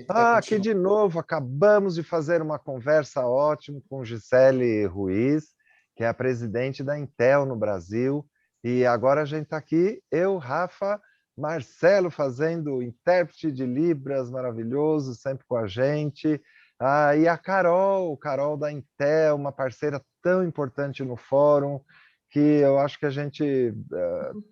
que vai Aqui continuar. de novo, acabamos de fazer uma conversa ótima com Gisele Ruiz, que é a presidente da Intel no Brasil, e agora a gente está aqui, eu, Rafa, Marcelo fazendo intérprete de Libras, maravilhoso, sempre com a gente, e a Carol da Intel, uma parceira tão importante no fórum, que eu acho que a gente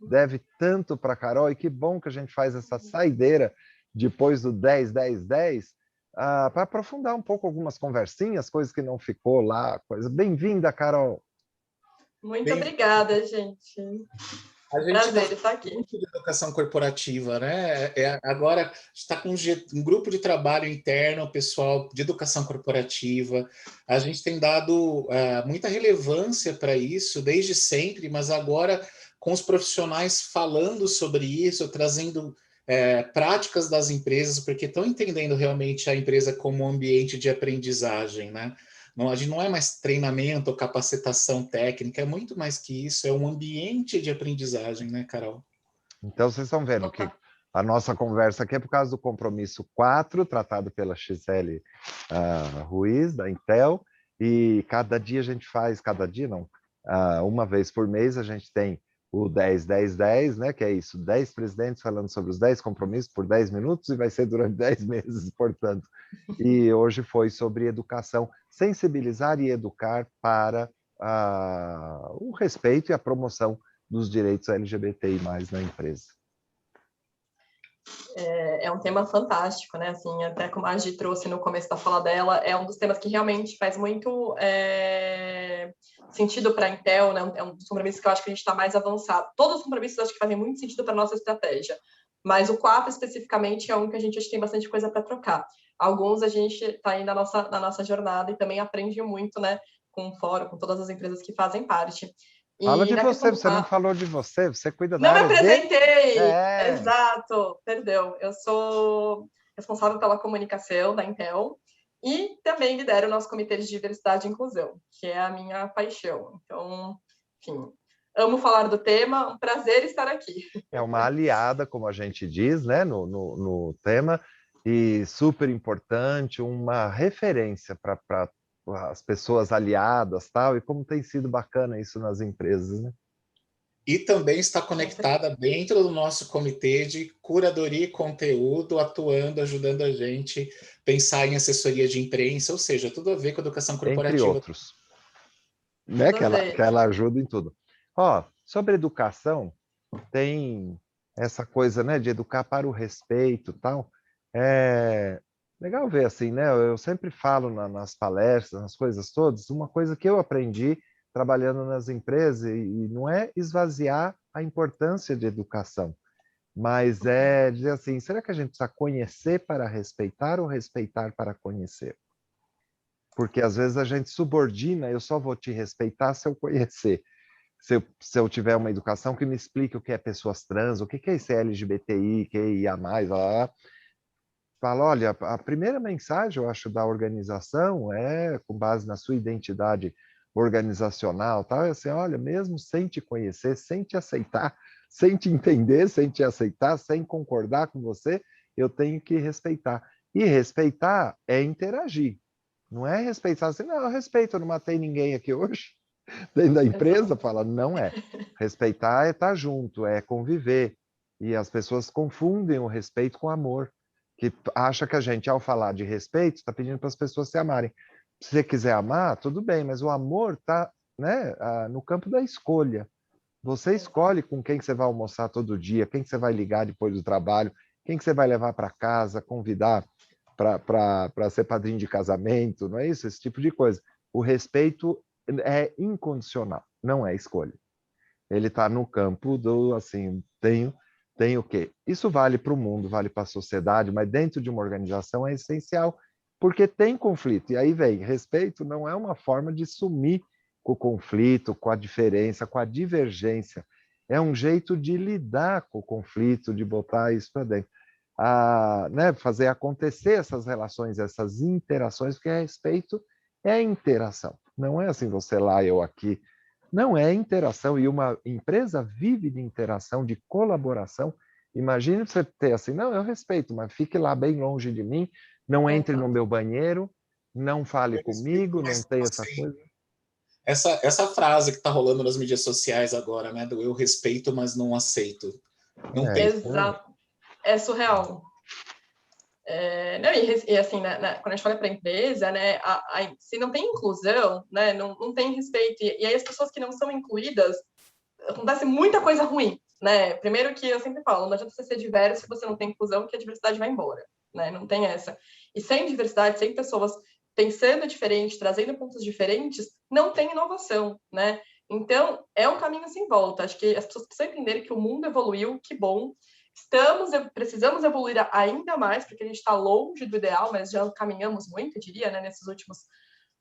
deve tanto para a Carol, e que bom que a gente faz essa saideira depois do 10-10-10, para aprofundar um pouco algumas conversinhas, coisas que não ficou lá, coisa. Bem-vinda, Carol. Muito Bem, obrigada, gente. a gente está Prazer estar aqui. muito de educação corporativa, né? Agora está com um grupo de trabalho interno, pessoal de educação corporativa. A gente tem dado muita relevância para isso desde sempre, mas agora com os profissionais falando sobre isso, trazendo práticas das empresas, porque estão entendendo realmente a empresa como um ambiente de aprendizagem, né? Não, a gente não é mais treinamento ou capacitação técnica, é muito mais que isso, é um ambiente de aprendizagem, né, Carol? Então, vocês estão vendo que a nossa conversa aqui é por causa do compromisso 4, tratado pela Gisele Ruiz, da Intel, e cada dia a gente faz, cada dia não, uma vez por mês a gente tem o 10-10-10, né, que é isso, 10 presidentes falando sobre os 10 compromissos por 10 minutos, e vai ser durante 10 meses, portanto. E hoje foi sobre educação, sensibilizar e educar para o respeito e a promoção dos direitos LGBTI+, na empresa. É um tema fantástico, né? Assim, até como a Gi trouxe no começo da fala dela, é um dos temas que realmente faz muito sentido para a Intel, né? É um dos compromissos que eu acho que a gente está mais avançado. Todos os compromissos eu acho que fazem muito sentido para a nossa estratégia, mas o 4 especificamente é um que a gente acho que tem bastante coisa para trocar. Alguns a gente está aí na nossa jornada e também aprende muito, né? Com o fórum, com todas as empresas que fazem parte. Fala de você, você não falou de você, você cuida da área de... Não me apresentei! Exato, perdão. Eu sou responsável pela comunicação da Intel e também lidero o nosso comitê de diversidade e inclusão, que é a minha paixão. Então, enfim, amo falar do tema, um prazer estar aqui. É uma aliada, como a gente diz, né, no tema, e super importante, uma referência para as pessoas aliadas, tal, e como tem sido bacana isso nas empresas, né? E também está conectada dentro do nosso comitê de curadoria e conteúdo, atuando, ajudando a gente a pensar em assessoria de imprensa, ou seja, tudo a ver com a educação corporativa. Entre outros. Né? Que ela ajuda em tudo. Sobre educação, tem essa coisa, né, de educar para o respeito e tal. É legal ver assim, né? Eu sempre falo nas palestras, nas coisas todas, uma coisa que eu aprendi trabalhando nas empresas, e não é esvaziar a importância de educação, mas é dizer assim, será que a gente precisa conhecer para respeitar ou respeitar para conhecer? Porque às vezes a gente subordina, eu só vou te respeitar se eu conhecer. Se eu tiver uma educação que me explique o que é pessoas trans, o que é esse LGBTI, QIA+, fala, olha, a primeira mensagem, eu acho, da organização é com base na sua identidade organizacional, tal, é assim, olha, mesmo sem te conhecer, sem te aceitar, sem te entender, sem te aceitar, sem concordar com você, eu tenho que respeitar. E respeitar é interagir. Não é respeitar assim, não, eu respeito, eu não matei ninguém aqui hoje. Dentro da empresa, fala, não é. Respeitar é estar junto, é conviver. E as pessoas confundem o respeito com amor. Que acha que a gente, ao falar de respeito, está pedindo para as pessoas se amarem. Se você quiser amar, tudo bem, mas o amor está, né, no campo da escolha. Você escolhe com quem você vai almoçar todo dia, quem você vai ligar depois do trabalho, quem que você vai levar para casa, convidar para ser padrinho de casamento, não é isso? Esse tipo de coisa. O respeito é incondicional, não é escolha. Ele está no campo do, assim, tem o quê? Isso vale para o mundo, vale para a sociedade, mas dentro de uma organização é essencial, porque tem conflito. E aí vem, respeito não é uma forma de sumir com o conflito, com a diferença, com a divergência. É um jeito de lidar com o conflito, de botar isso para dentro. Né, fazer acontecer essas relações, essas interações, porque respeito é interação. Não é assim, você lá, eu aqui. Não, é interação. E uma empresa vive de interação, de colaboração. Imagine você ter assim, não, eu respeito, mas fique lá bem longe de mim, não entre no Exato. meu banheiro, não fale Eu respeito, comigo, não mas tem não essa aceito. coisa. Essa frase que está rolando nas mídias sociais agora, né? Do eu respeito, mas não aceito. Não É tem. isso aí. Exato. É surreal. Não, e assim, né, quando a gente fala para a empresa, né, se não tem inclusão, né, não tem respeito. E aí as pessoas que não são incluídas, acontece muita coisa ruim, né? Primeiro que eu sempre falo, não adianta você ser diverso se você não tem inclusão, que a diversidade vai embora, né? Não tem essa. E sem diversidade, sem pessoas pensando diferente, trazendo pontos diferentes, não tem inovação, né? Então, é um caminho sem volta. Acho que as pessoas precisam entender que o mundo evoluiu, que bom. Precisamos evoluir ainda mais, porque a gente está longe do ideal, mas já caminhamos muito, eu diria, né, nesses últimos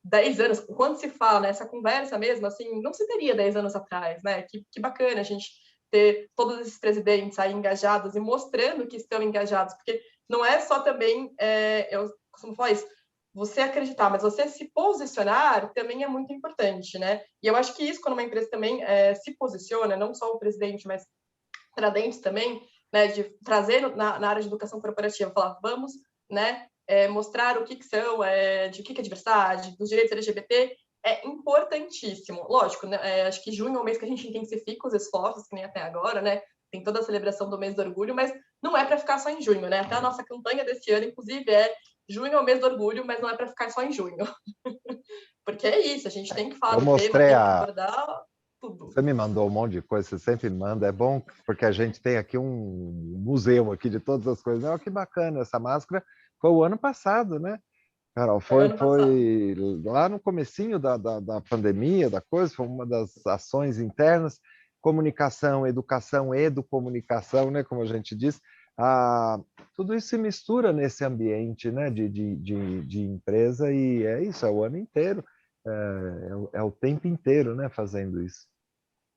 10 anos. Quando se fala nessa conversa mesmo, assim, não se teria 10 anos atrás, né? Que bacana a gente ter todos esses presidentes aí engajados e mostrando que estão engajados, porque não é só também, eu costumo falar isso, você acreditar, mas você se posicionar também é muito importante, né? E eu acho que isso, quando uma empresa também se posiciona, não só o presidente, mas para dentro também, né, de trazer na área de educação corporativa, falar, vamos, né, mostrar o que são, de que é diversidade, dos direitos LGBT, é importantíssimo. Lógico, né, acho que junho é o mês que a gente intensifica os esforços, que nem até agora, né, tem toda a celebração do mês do orgulho, mas não é para ficar só em junho, né, até a nossa campanha desse ano, inclusive, junho é o mês do orgulho, mas não é para ficar só em junho. Porque é isso, a gente tem que falar Eu do tema, mostrei tem que abordar tudo. Você me mandou um monte de coisa, você sempre me manda. É bom porque a gente tem aqui um museu aqui de todas as coisas. Olha que bacana, essa máscara foi o ano passado, né, Carol? Foi Foi, ano passado. foi lá no comecinho da pandemia, da coisa, foi uma das ações internas, comunicação, educação, educomunicação, né, como a gente diz. Ah, tudo isso se mistura nesse ambiente, né, de empresa e é isso, é o ano inteiro, é o tempo inteiro, né, fazendo isso.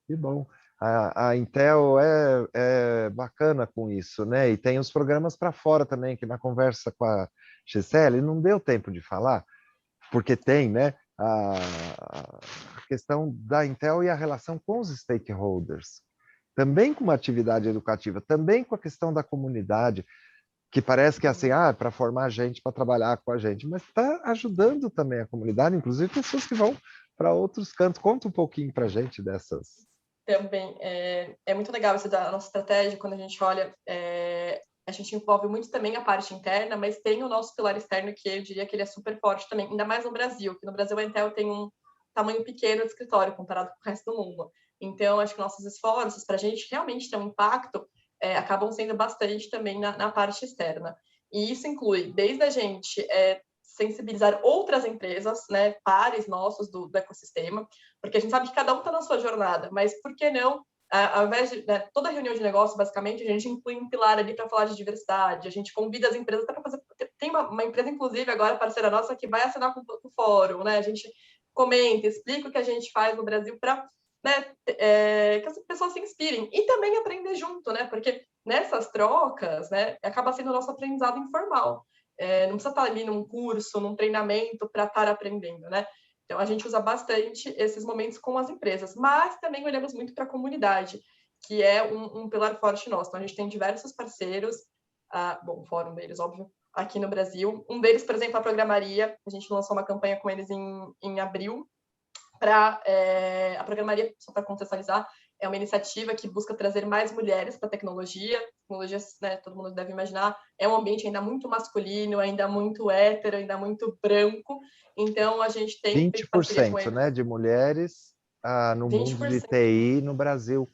Que bom. A Intel é bacana com isso, né? E tem os programas para fora também, que na conversa com a Gisele não deu tempo de falar, porque tem, né? A questão da Intel e a relação com os stakeholders. Também com uma atividade educativa, também com a questão da comunidade, que parece que é assim, para formar gente, para trabalhar com a gente, mas está ajudando também a comunidade, inclusive pessoas que vão para outros cantos. Conta um pouquinho para a gente dessas. Também é muito legal isso da nossa estratégia, quando a gente olha, a gente envolve muito também a parte interna, mas tem o nosso pilar externo, que eu diria que ele é super forte também, ainda mais no Brasil, que no Brasil a Intel tem um tamanho pequeno de escritório comparado com o resto do mundo. Então, acho que nossos esforços para a gente realmente ter um impacto acabam sendo bastante também na parte externa. E isso inclui desde a gente sensibilizar outras empresas, né, pares nossos do ecossistema, porque a gente sabe que cada um está na sua jornada, mas por que não, ao invés de toda reunião de negócio, basicamente, a gente inclui um pilar ali para falar de diversidade, a gente convida as empresas para fazer. Tem uma empresa, inclusive, agora, parceira nossa, que vai assinar com o fórum, né? A gente comenta, explica o que a gente faz no Brasil para que as pessoas se inspirem e também aprender junto, né? Porque nessas trocas, né, acaba sendo o nosso aprendizado informal. Não precisa estar ali num curso, num treinamento para estar aprendendo, né? Então, a gente usa bastante esses momentos com as empresas, mas também olhamos muito para a comunidade, que é um pilar forte nosso. Então, a gente tem diversos parceiros, o fórum deles, óbvio, aqui no Brasil. Um deles, por exemplo, a Programaria. A gente lançou uma campanha com eles em abril, para a Programaria, só para contextualizar, é uma iniciativa que busca trazer mais mulheres para a tecnologia. Tecnologia, né, todo mundo deve imaginar, é um ambiente ainda muito masculino, ainda muito hétero, ainda muito branco. Então, a gente tem feito parceria com 20%, eles. né, de mulheres no mundo de 20%. TI no Brasil.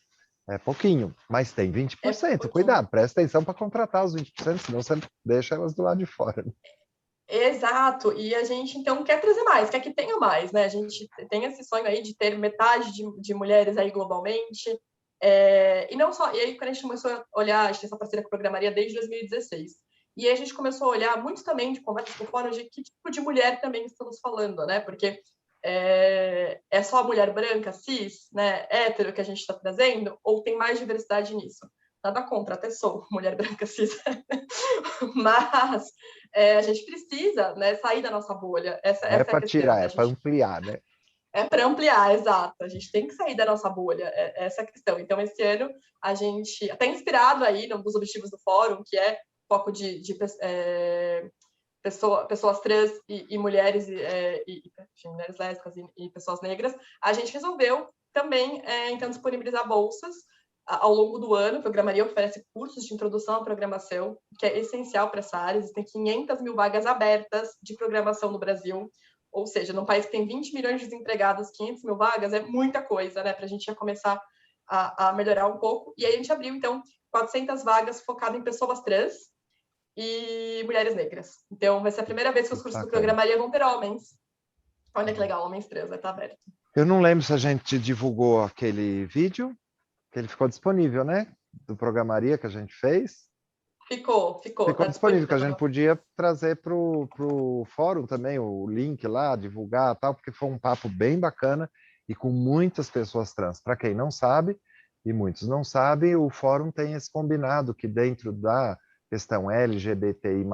É pouquinho, mas tem É 20%. pouquinho. Cuidado, presta atenção para contratar os 20%, senão você deixa elas do lado de fora. Né? Exato, e a gente então quer trazer mais, quer que tenha mais, né? A gente tem esse sonho aí de ter metade de mulheres aí globalmente, e não só, e aí quando a gente começou a olhar, a gente tem essa parceria com a Programaria desde 2016, e aí a gente começou a olhar muito também de conversas com fora de que tipo de mulher também estamos falando, né? Porque é só a mulher branca, cis, né, hétero que a gente está trazendo, ou tem mais diversidade nisso? Nada contra, até sou mulher branca, cis, mas a gente precisa, né, sair da nossa bolha. Essa Não é é a para questão. tirar, Né? é para ampliar, né? É para ampliar, exato. A gente tem que sair da nossa bolha, essa é a questão. Então, esse ano, a gente, até inspirado aí num dos objetivos do fórum, que é foco pessoas trans e mulheres, enfim, mulheres lésbicas e pessoas negras, a gente resolveu também, então, disponibilizar bolsas ao longo do ano. A Programaria oferece cursos de introdução à programação, que é essencial para essa área. Existem 500 mil vagas abertas de programação no Brasil, ou seja, num país que tem 20 milhões de desempregados, 500 mil vagas é muita coisa, né, para a gente já começar a melhorar um pouco. E aí a gente abriu, então, 400 vagas focado em pessoas trans e mulheres negras. Então, vai ser a primeira vez que os cursos do Programaria vão ter homens. Olha que legal, homens trans, vai estar aberto. Eu não lembro se a gente divulgou aquele vídeo, que ele ficou disponível, né? Do Programaria que a gente fez. Ficou tá disponível, que a gente podia trazer para o fórum também, o link lá, divulgar tal, porque foi um papo bem bacana e com muitas pessoas trans. Para quem não sabe, e muitos não sabem, o fórum tem esse combinado que dentro da questão LGBTI+,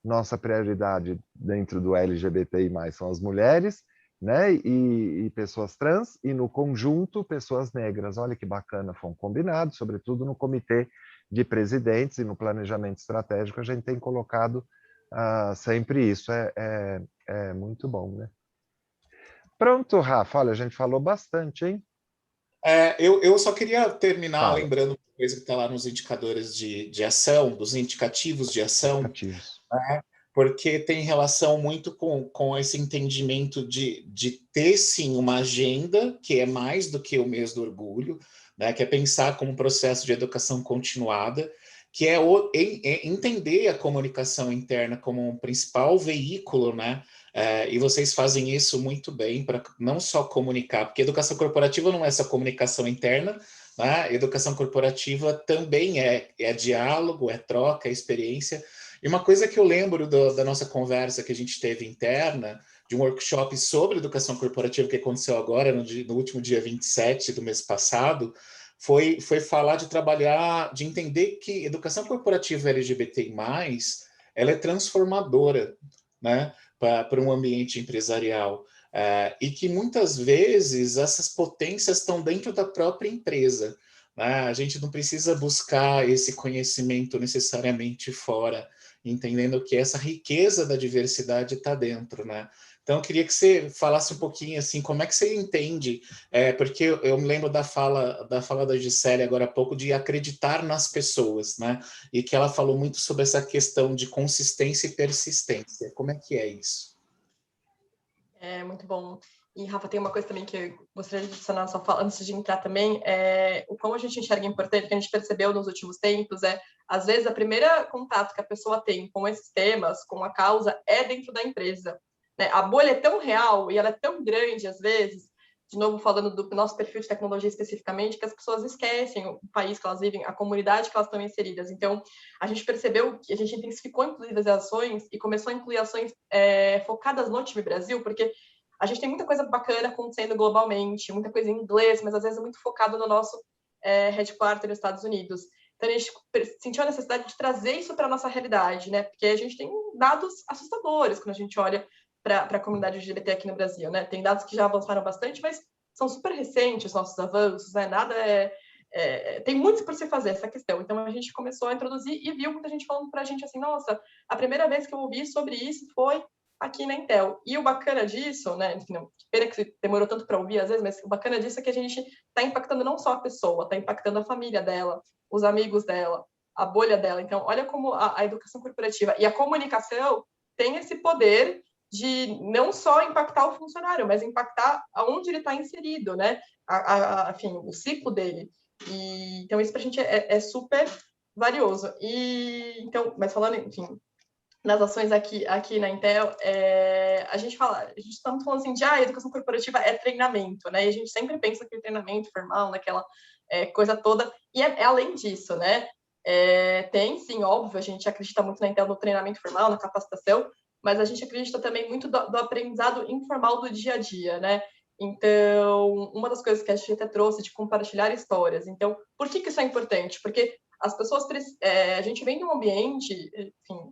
nossa prioridade dentro do LGBTI+, são as mulheres, né, e pessoas trans, e no conjunto, pessoas negras. Olha que bacana, foi um combinado, sobretudo no comitê de presidentes e no planejamento estratégico, a gente tem colocado sempre isso. É muito bom, né? Pronto, Rafa, olha, a gente falou bastante, hein? Eu só queria terminar lembrando uma coisa que está lá nos indicadores de ação, dos indicativos de ação, né? Porque tem relação muito com esse entendimento de ter, sim, uma agenda que é mais do que o mês do orgulho, né? Que é pensar como um processo de educação continuada, que é entender a comunicação interna como um principal veículo, né? E vocês fazem isso muito bem para não só comunicar, porque educação corporativa não é só comunicação interna, né? Educação corporativa também é diálogo, é troca, é experiência. E uma coisa que eu lembro da nossa conversa que a gente teve interna, de um workshop sobre educação corporativa que aconteceu agora, no último dia 27 do mês passado, foi falar de trabalhar, de entender que educação corporativa LGBTI+, ela é transformadora, né, para um ambiente empresarial. E que muitas vezes essas potências estão dentro da própria empresa, né? A gente não precisa buscar esse conhecimento necessariamente fora, entendendo que essa riqueza da diversidade está dentro, né? Então, eu queria que você falasse um pouquinho, assim, como é que você entende, porque eu me lembro da fala da Gisele agora há pouco, de acreditar nas pessoas, né? E que ela falou muito sobre essa questão de consistência e persistência. Como é que é isso? É muito bom. E, Rafa, tem uma coisa também que eu gostaria de adicionar na sua fala, antes de entrar também, o como a gente enxerga importante, que a gente percebeu nos últimos tempos, às vezes, o primeiro contato que a pessoa tem com esses temas, com a causa, é dentro da empresa, né? A bolha é tão real e ela é tão grande, às vezes, de novo, falando do nosso perfil de tecnologia especificamente, que as pessoas esquecem o país que elas vivem, a comunidade que elas estão inseridas. Então, a gente percebeu que a gente intensificou, inclusive, as ações e começou a incluir ações focadas no time Brasil, porque a gente tem muita coisa bacana acontecendo globalmente, muita coisa em inglês, mas às vezes é muito focado no nosso headquarter nos Estados Unidos. Então, a gente sentiu a necessidade de trazer isso para a nossa realidade, né? Porque a gente tem dados assustadores quando a gente olha para a comunidade LGBT aqui no Brasil, né? Tem dados que já avançaram bastante, mas são super recentes os nossos avanços, né? Nada tem muito por se fazer essa questão. Então, a gente começou a introduzir e viu muita gente falando para a gente assim, nossa, a primeira vez que eu ouvi sobre isso foi aqui na Intel. E o bacana disso, né? Enfim, não, pena que demorou tanto para ouvir às vezes, mas o bacana disso é que a gente está impactando não só a pessoa, está impactando a família dela, os amigos dela, a bolha dela. Então, olha como a educação corporativa e a comunicação tem esse poder de não só impactar o funcionário, mas impactar aonde ele está inserido, né? Enfim, o ciclo dele. E, então, isso para a gente é super valioso. E, então, mas falando, enfim, nas ações aqui na Intel, a gente estamos falando assim de educação corporativa é treinamento, né? E a gente sempre pensa que o treinamento formal, naquela coisa toda, e é além disso, né? Tem, sim, óbvio, a gente acredita muito na Intel no treinamento formal, na capacitação, mas a gente acredita também muito do aprendizado informal do dia a dia, né? Então, uma das coisas que a gente até trouxe de compartilhar histórias. Então, por que isso é importante? Porque as pessoas, a gente vem de um ambiente, enfim,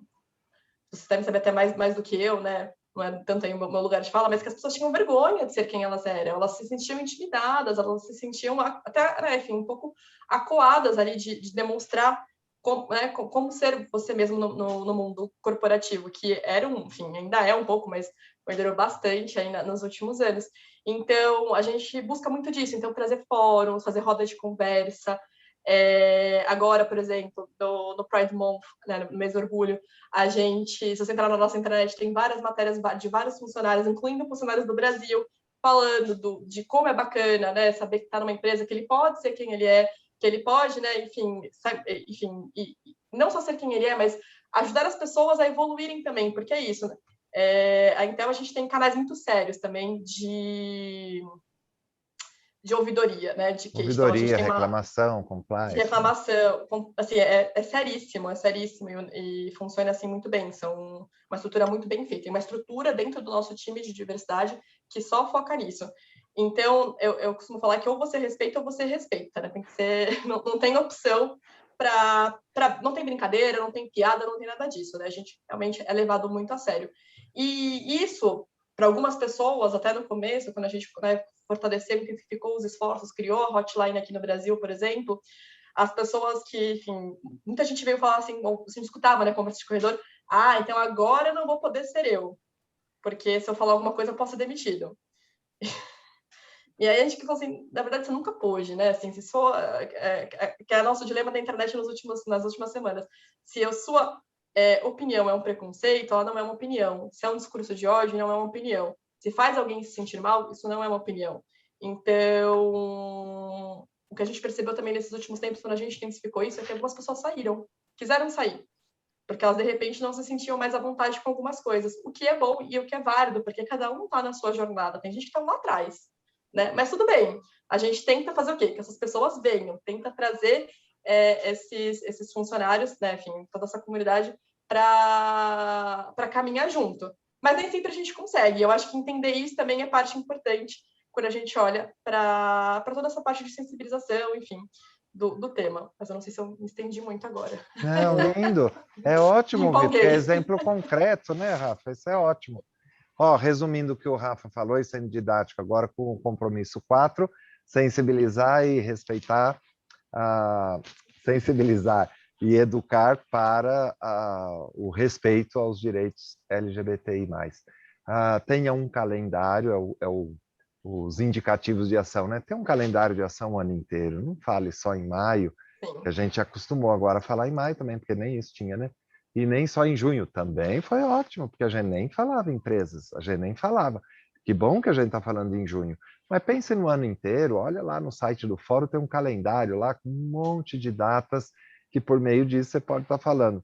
vocês devem saber até mais do que eu, né? Não é tanto aí o meu lugar de fala, mas que as pessoas tinham vergonha de ser quem elas eram, elas se sentiam intimidadas, elas se sentiam até, enfim, um pouco acuadas ali de demonstrar como ser você mesmo no mundo corporativo, que era enfim, ainda é um pouco, mas melhorou bastante ainda nos últimos anos. Então, a gente busca muito disso. Então, trazer fóruns, fazer rodas de conversa. Agora, por exemplo, no Pride Month, né, no mês do orgulho, a gente, se você entrar na nossa internet, tem várias matérias de vários funcionários, incluindo funcionários do Brasil, falando de como é bacana, né, saber que está numa empresa, que ele pode ser quem ele é, que ele pode, né, enfim, e não só ser quem ele é, mas ajudar as pessoas a evoluírem também, porque é isso, né? Então, a gente tem canais muito sérios também de ouvidoria, né, de queixa. Então, a gente Ouvidoria, tem reclamação, de compliance. reclamação, assim, é seríssimo, e funciona assim muito bem. São uma estrutura muito bem feita, tem uma estrutura dentro do nosso time de diversidade que só foca nisso. Então, eu costumo falar que ou você respeita ou você respeita, né? Tem que ser, não tem opção não tem brincadeira, não tem piada, não tem nada disso, né? A gente realmente é levado muito a sério. E isso, para algumas pessoas, até no começo, quando a gente, né, fortaleceu, intensificou os esforços, criou a hotline aqui no Brasil, por exemplo, as pessoas que, enfim, muita gente veio falar assim, assim, escutava, né, conversa de corredor, então agora eu não vou poder ser eu, porque se eu falar alguma coisa eu posso ser demitido. E aí a gente falou assim, na verdade você nunca pôde, né, assim, se for, que é o nosso dilema da internet nas últimas semanas, se a sua opinião é um preconceito, ela não é uma opinião, se é um discurso de ódio, não é uma opinião, se faz alguém se sentir mal, isso não é uma opinião. Então, o que a gente percebeu também nesses últimos tempos, quando a gente intensificou isso, é que algumas pessoas quiseram sair, porque elas, de repente, não se sentiam mais à vontade com algumas coisas, o que é bom e o que é válido, porque cada um está na sua jornada, tem gente que está lá atrás, né? Mas tudo bem, a gente tenta fazer o quê? Que essas pessoas venham, tenta trazer esses funcionários, né, enfim, toda essa comunidade para caminhar junto. Mas nem sempre a gente consegue. Eu acho que entender isso também é parte importante quando a gente olha para toda essa parte de sensibilização, enfim, do tema. Mas eu não sei se eu me estendi muito agora. Não, lindo. É ótimo ouvir, porque é Empolguei. exemplo concreto, né, Rafa? Isso é ótimo. Resumindo o que o Rafa falou, e sendo didático agora com o compromisso 4, sensibilizar e respeitar, sensibilizar e educar para o respeito aos direitos LGBTI+. Tenha um calendário, os indicativos de ação, né? Tem um calendário de ação o ano inteiro, não fale só em maio, Sim. que a gente acostumou agora a falar em maio também, porque nem isso tinha, né? E nem só em junho, também foi ótimo, porque a gente nem falava em empresas, a gente nem falava. Que bom que a gente está falando em junho. Mas pense no ano inteiro, olha lá no site do fórum, tem um calendário lá com um monte de datas que por meio disso você pode estar falando.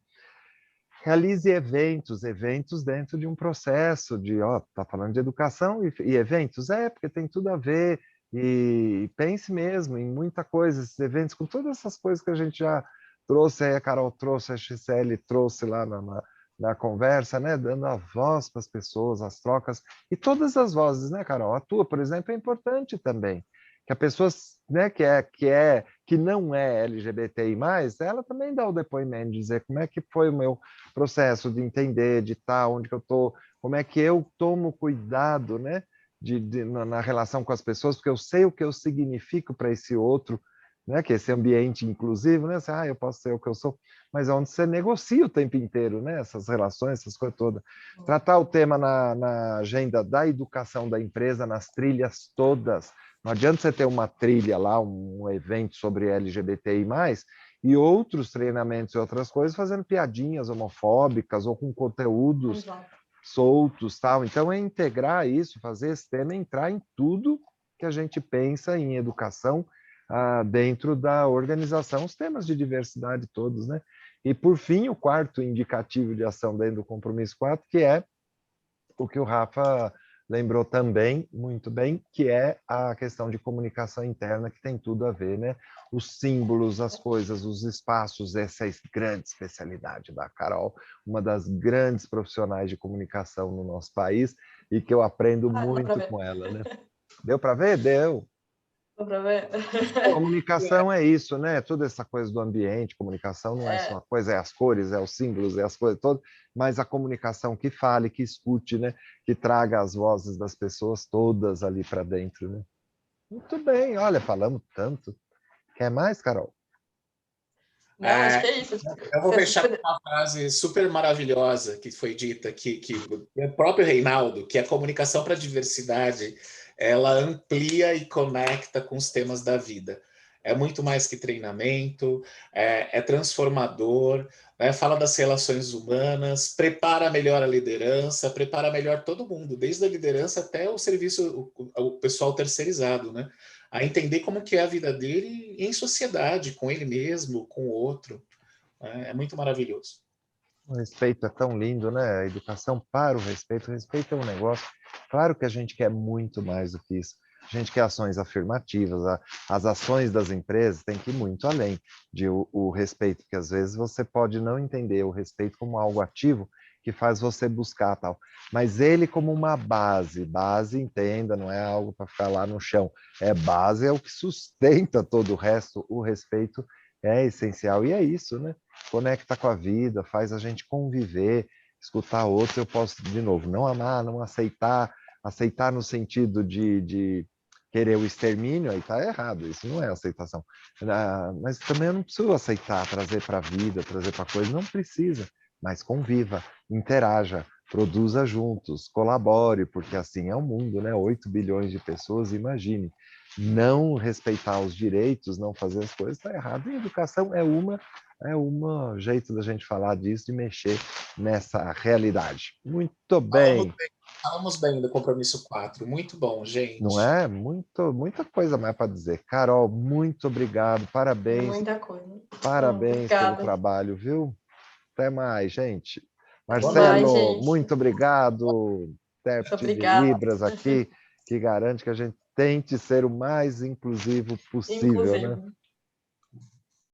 Realize eventos dentro de um processo de, tá falando de educação e eventos? Porque tem tudo a ver, e pense mesmo em muita coisa, esses eventos, com todas essas coisas que a gente já trouxe, aí a Carol trouxe, a XL trouxe lá na conversa, né, dando a voz para as pessoas, as trocas, e todas as vozes, né, Carol? A tua, por exemplo, é importante também, que a pessoa, né, que não é LGBTI+, ela também dá o depoimento, dizer como é que foi o meu processo de entender, de estar onde que eu estou, como é que eu tomo cuidado, né, na relação com as pessoas, porque eu sei o que eu significo para esse outro, né, que esse ambiente inclusivo, né, eu posso ser o que eu sou, mas é onde você negocia o tempo inteiro, né, essas relações, essas coisas todas. Tratar o tema na agenda da educação da empresa, nas trilhas todas. Não adianta você ter uma trilha lá, um evento sobre LGBTI+, e outros treinamentos e outras coisas fazendo piadinhas homofóbicas ou com conteúdos soltos, tal. Então, é integrar isso, fazer esse tema entrar em tudo que a gente pensa em educação dentro da organização, os temas de diversidade todos, né? E, por fim, o quarto indicativo de ação dentro do compromisso 4, que é o que o Rafa lembrou também muito bem, que é a questão de comunicação interna, que tem tudo a ver, né? Os símbolos, as coisas, os espaços, essa é a grande especialidade da Carol, uma das grandes profissionais de comunicação no nosso país, e que eu aprendo muito com ela, né? Deu para ver? Deu. Deu para ver? Comunicação é isso, né? Toda essa coisa do ambiente, comunicação não é só uma coisa, é as cores, é os símbolos, é as coisas todas, mas a comunicação que fale, que escute, né? Que traga as vozes das pessoas todas ali para dentro, né? Muito bem, olha, falamos tanto. Quer mais, Carol? Não, acho que é isso. Eu vou fechar com uma frase super maravilhosa que foi dita, que o próprio Reinaldo, que a comunicação para a diversidade, ela amplia e conecta com os temas da vida. É muito mais que treinamento, é transformador, né? Fala das relações humanas, prepara melhor a liderança, prepara melhor todo mundo, desde a liderança até o serviço, o pessoal terceirizado, né? A entender como que é a vida dele em sociedade, com ele mesmo, com o outro. É muito maravilhoso. O respeito é tão lindo, né? A educação para o respeito é um negócio. Claro que a gente quer muito mais do que isso. A gente quer ações afirmativas, as ações das empresas têm que ir muito além de o respeito, porque às vezes você pode não entender o respeito como algo ativo que faz você buscar tal, mas ele como uma base, entenda, não é algo para ficar lá no chão, é base, é o que sustenta todo o resto, o respeito é essencial, e é isso, né? Conecta com a vida, faz a gente conviver, escutar outros, eu posso, de novo, não amar, não aceitar, aceitar no sentido de querer o extermínio, aí está errado, isso não é aceitação. Mas também eu não preciso aceitar, trazer para a vida, trazer para a coisa, não precisa, mas conviva, interaja, produza juntos, colabore, porque assim é o mundo, né? 8 bilhões de pessoas, imagine. Não respeitar os direitos, não fazer as coisas, está errado. E educação é um jeito da gente falar disso, de mexer nessa realidade. Muito bem. Falamos bem do compromisso 4. Muito bom, Não gente. é? Muita coisa mais para dizer. Carol, muito obrigado. Parabéns. Muita coisa. Parabéns pelo Obrigada. trabalho, viu? Até mais, gente. Até mais, Marcelo, gente. muito obrigado. Intérprete de Obrigada. Libras aqui, que garante que a gente tente ser o mais inclusivo possível, né? Inclusive.